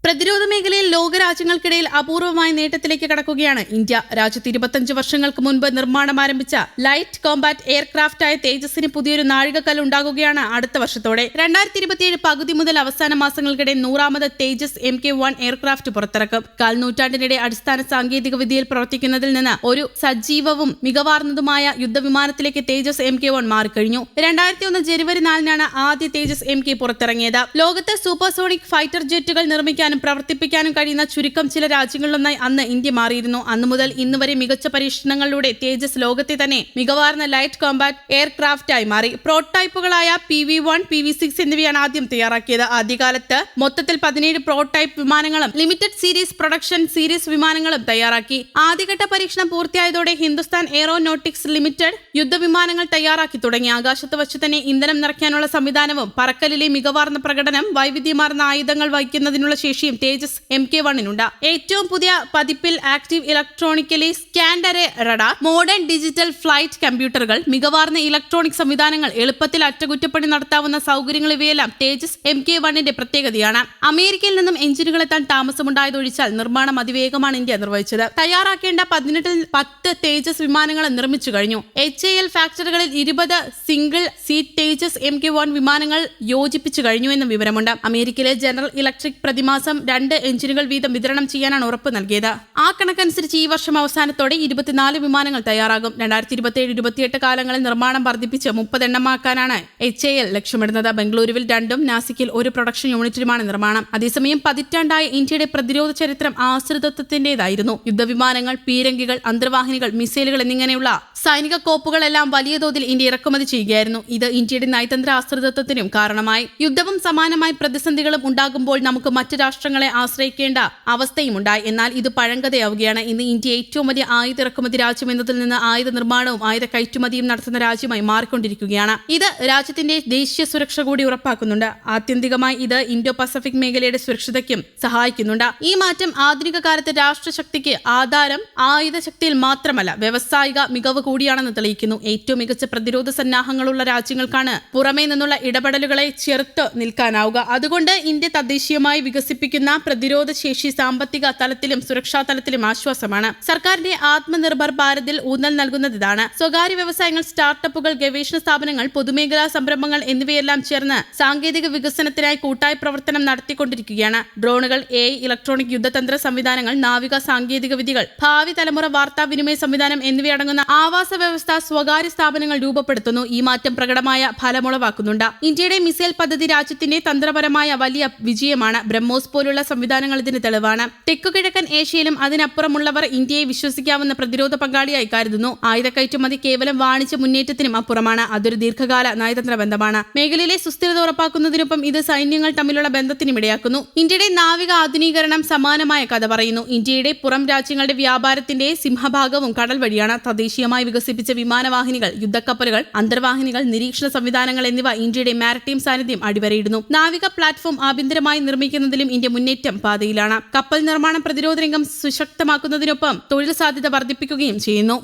പ്രതിരോധ മേഖലയിൽ ലോകരാജ്യങ്ങൾക്കിടയിൽ അപൂർവമായ നേട്ടത്തിലേക്ക് കടക്കുകയാണ് ഇന്ത്യ. രാജ്യത്ത് 25 വർഷങ്ങൾക്ക് മുൻപ് നിർമ്മാണം ആരംഭിച്ച ലൈറ്റ് കോമ്പാറ്റ് എയർക്രാഫ്റ്റായ തേജസിന് പുതിയൊരു നാഴികക്കല്ല് ഉണ്ടാകുകയാണ് അടുത്ത വർഷത്തോടെ. 2027 പകുതി മുതൽ അവസാന മാസങ്ങൾക്കിടെ 100ാമത് തേജസ് MK-1 എയർക്രാഫ്റ്റ് പുറത്തിറക്കും. കാൽനൂറ്റാണ്ടിനിടെ അടിസ്ഥാന സാങ്കേതിക വിദ്യയിൽ പ്രവർത്തിക്കുന്നതിൽ നിന്ന് ഒരു സജീവവും മികവാർന്നതുമായ യുദ്ധവിമാനത്തിലേക്ക് തേജസ് MK-1 മാറിക്കഴിഞ്ഞു. 2001 ജനുവരി 4-നാണ് ആദ്യ തേജസ് MK പുറത്തിറങ്ങിയത്. ലോകത്ത് സൂപ്പർസോണിക് ഫൈറ്റർ ജെറ്റുകൾ നിർമ്മിക്കാനും പ്രവർത്തിപ്പിക്കാനും കഴിയുന്ന ചുരുക്കം ചില രാജ്യങ്ങളിലൊന്നായി അന്ന് ഇന്ത്യ മാറിയിരുന്നു. അന്നു മുതൽ ഇന്ന് വരെ മികച്ച പരീക്ഷണങ്ങളിലൂടെ തേജസ് ലോകത്തെ തന്നെ മികവാർന്ന ലൈറ്റ് കോമ്പാറ്റ് എയർക്രാഫ്റ്റായി മാറി. പ്രോട്ടോടൈപ്പുകളായ PV-1, PV-6 എന്നിവയാണ് ആദ്യം തയ്യാറാക്കിയത്. ആദ്യകാലത്ത് മൊത്തത്തിൽ 17 പ്രോട്ടോടൈപ്പ് വിമാനങ്ങളും ലിമിറ്റഡ് സീരീസ് പ്രൊഡക്ഷൻ സീരീസ് വിമാനങ്ങളും തയ്യാറാക്കി. ആദ്യഘട്ട പരീക്ഷണം പൂർത്തിയായതോടെ ഹിന്ദുസ്ഥാൻ എയ്റോനോട്ടിക്സ് ലിമിറ്റഡ് യുദ്ധവിമാനങ്ങൾ തയ്യാറാക്കി തുടങ്ങി. ആകാശത്ത് വച്ച് തന്നെ ഇന്ധനം നിറയ്ക്കാനുള്ള സംവിധാനവും പറക്കലിലെ മികവാർന്ന പ്രകടനം, വൈവിധ്യമാർന്ന ആയുധങ്ങൾ വഹിക്കുന്നതിനുള്ള ശേഷിയും തേജസ് MK-1-നുണ്ട്. ഏറ്റവും പുതിയ പതിപ്പിൽ active electronically scanned array radar, modern digital flight കമ്പ്യൂട്ടറുകൾ, മികവാർന്ന ഇലക്ട്രോണിക് സംവിധാനങ്ങൾ, എളുപ്പത്തിൽ അറ്റകുറ്റപ്പണി നടത്താവുന്ന സൗകര്യങ്ങൾ ഇവയെല്ലാം തേജസ് MK-1-ന്റെ പ്രത്യേകതയാണ്. അമേരിക്കയിൽ നിന്നും എഞ്ചിനുകളെത്താൻ താമസമുണ്ടായതൊഴിച്ചാൽ നിർമ്മാണം അതിവേഗമാണ് ഇന്ത്യ നിർവഹിച്ചത്. തയ്യാറാക്കേണ്ട 18-ൽ 10 തേജസ് വിമാനങ്ങൾ നിർമ്മിച്ചു കഴിഞ്ഞു. HAL ഫാക്ടറികളിൽ 20 സിംഗിൾ സീറ്റ് തേജസ് MK-1 വിമാനങ്ങൾ യോജിപ്പിച്ചു കഴിഞ്ഞുവെന്നും വിവരമുണ്ട്. അമേരിക്കയിലെ ജനറൽ ഇലക്ട്രിക് പ്രതിമാസം 2 എഞ്ചിനുകൾ വീതം വിതരണം ചെയ്യാനാണ് ഉറപ്പ് നൽകിയത്. ആ കണക്കനുസരിച്ച് ഈ വർഷം അവസാനത്തോടെ 24 വിമാനങ്ങൾ തയ്യാറാകും. 2027-28 കാലങ്ങളിൽ നിർമ്മാണം വർദ്ധിപ്പിച്ച് 30 എണ്ണമാക്കാനാണ് HAL ലക്ഷ്യമിടുന്നത്. ബംഗളൂരുവിൽ 2-ഉം നാസിക്കിൽ 1 പ്രൊഡക്ഷൻ യൂണിറ്റിലുമാണ് നിർമ്മാണം. അതേസമയം പതിറ്റാണ്ടായ ഇന്ത്യയുടെ പ്രതിരോധ ചരിത്രം ആശ്രിതത്വത്തിന്റേതായിരുന്നു. യുദ്ധവിമാനങ്ങൾ, പീരങ്കികൾ, അന്തർവാഹിനികൾ, മിസൈലുകൾ എന്നിങ്ങനെയുള്ള സൈനിക കോപ്പുകളെല്ലാം വലിയ തോതിൽ ഇന്ത്യ ഇറക്കുമതി ചെയ്യുകയായിരുന്നു. ഇത് ഇന്ത്യയുടെ നയതന്ത്ര ആശ്രിതത്വത്തിനും കാരണമായി. യുദ്ധവും സമാനമായ പ്രതിസന്ധികളും ഉണ്ടാകുമ്പോൾ നമുക്ക് മറ്റ് രാഷ്ട്രങ്ങളെ ആശ്രയിക്കേണ്ട അവസ്ഥയുമുണ്ടായി. എന്നാൽ ഇത് പഴങ്കഥയാവുകയാണ്. ഇന്ന് ഇന്ത്യ ഏറ്റവും വലിയ ആയുധ ഇറക്കുമതി രാജ്യം എന്നതിൽ നിന്ന് ആയുധ നിർമ്മാണവും ആയുധ കയറ്റുമതിയും നടത്തുന്ന രാജ്യമായി മാറിക്കൊണ്ടിരിക്കുകയാണ്. ഇത് രാജ്യത്തിന്റെ ദേശീയ സുരക്ഷ കൂടി ഉറപ്പാക്കുന്നുണ്ട്. ആത്യന്തികമായി ഇത് ഇൻഡോ പസഫിക് മേഖലയുടെ സുരക്ഷിതയ്ക്കും സഹായിക്കുന്നുണ്ട്. ഈ മാറ്റം ആധുനിക കാലത്ത് രാഷ്ട്രശക്തിക്ക് ആധാരം ആയുധ ശക്തിയിൽ മാത്രമല്ല, വ്യവസായിക മികവ് കൂടിയാണെന്ന് തെളിയിക്കുന്നു. ഏറ്റവും മികച്ച പ്രതിരോധ സന്നാഹങ്ങളുള്ള രാജ്യങ്ങൾക്കാണ് പുറമേ നിന്നുള്ള ഇടപെടലുകളെ ചെറുത്ത് നിൽക്കാനാവുക. അതുകൊണ്ട് ഇന്ത്യ തദ്ദേശീയമായി വികസിപ്പിക്കുന്ന പ്രതിരോധ ശേഷി സാമ്പത്തിക തലത്തിലും സുരക്ഷാ തലത്തിലും ആശ്വാസമാണ്. സർക്കാരിന്റെ ആത്മനിർഭർ ഭാരതിൽ ഊന്നൽ നൽകുന്നത് ഇതാണ്. സ്വകാര്യ വ്യവസായങ്ങൾ, സ്റ്റാർട്ടപ്പുകൾ, ഗവേഷണ സ്ഥാപനങ്ങൾ, പൊതുമേഖലാ സംരംഭങ്ങൾ എന്നിവയെല്ലാം ചേർന്ന് സാങ്കേതിക വികസനത്തിനായി കൂട്ടായ പ്രവർത്തനം നടത്തിക്കൊണ്ടിരിക്കുകയാണ്. ഡ്രോണുകൾ, AI, ഇലക്ട്രോണിക് യുദ്ധതന്ത്ര സംവിധാനങ്ങൾ, നാവിക സാങ്കേതിക വിദ്യകൾ, ഭാവി തലമുറ വാർത്താവിനിമയ സംവിധാനം എന്നിവയടങ്ങുന്ന ആവാസ വ്യവസ്ഥ സ്വകാര്യ സ്ഥാപനങ്ങൾ രൂപപ്പെടുത്തുന്നു. ഈ മാറ്റം പ്രകടമായ ഫലമുളവാക്കുന്നുണ്ട്. ഇന്ത്യയുടെ മിസൈൽ പദ്ധതി രാജ്യത്തിന്റെ തന്ത്രപരമായ വലിയ വിജയമാണ്. ബ്രഹ്മോസ് പോലുള്ള സംവിധാനങ്ങൾ ഇതിന് തെളിവാണ്. തെക്കുകിഴക്കൻ ഏഷ്യയിലും അതിനപ്പുറമുള്ളവർ ഇന്ത്യയെ വിശ്വസിക്കാവുന്ന പ്രതിരോധ പങ്കാളിയായി കരുതുന്നു. ആയുധ കയറ്റുമതി കേവലം വാണിജ്യ മുന്നേറ്റത്തിനും അപ്പുറമാണ്. അതൊരു ദീർഘകാല നയതന്ത്ര ബന്ധമാണ്. മേഖലയിലെ സുസ്ഥിരത ഉറപ്പാക്കുന്നതിനൊപ്പം ഇത് സൈന്യങ്ങൾ തമ്മിലുള്ള ബന്ധത്തിനും ഇടയാക്കുന്നു. ഇന്ത്യയുടെ നാവിക ആധുനീകരണം സമാനമായ കഥ പറയുന്നു. ഇന്ത്യയുടെ പുറം രാജ്യങ്ങളുടെ വ്യാപാരത്തിന്റെ സിംഹഭാഗവും കടൽ വഴിയാണ്. തദ്ദേശീയമായി വികസിപ്പിച്ച വിമാനവാഹിനികൾ, യുദ്ധക്കപ്പലുകൾ, അന്തർവാഹിനികൾ, നിരീക്ഷണ സംവിധാനങ്ങൾ എന്നിവ ഇന്ത്യയുടെ മാരിടൈം സാന്നിധ്യം അടിവരയിടുന്നു. നാവിക പ്ലാറ്റ്ഫോം ആഭ്യന്തരമായി നിർമ്മിക്കുന്നതിലും ഇന്ത്യ മുന്നേറ്റം പാതയിലാണ്. കപ്പൽ നിർമ്മാണം പ്രതിരോധ രംഗം സുശക്തമാക്കുന്നതിനൊപ്പം തൊഴിൽ സാധ്യത വർദ്ധിപ്പിക്കുകയും ചെയ്യുന്നു.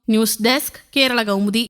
News desk, Kerala Kaumudi.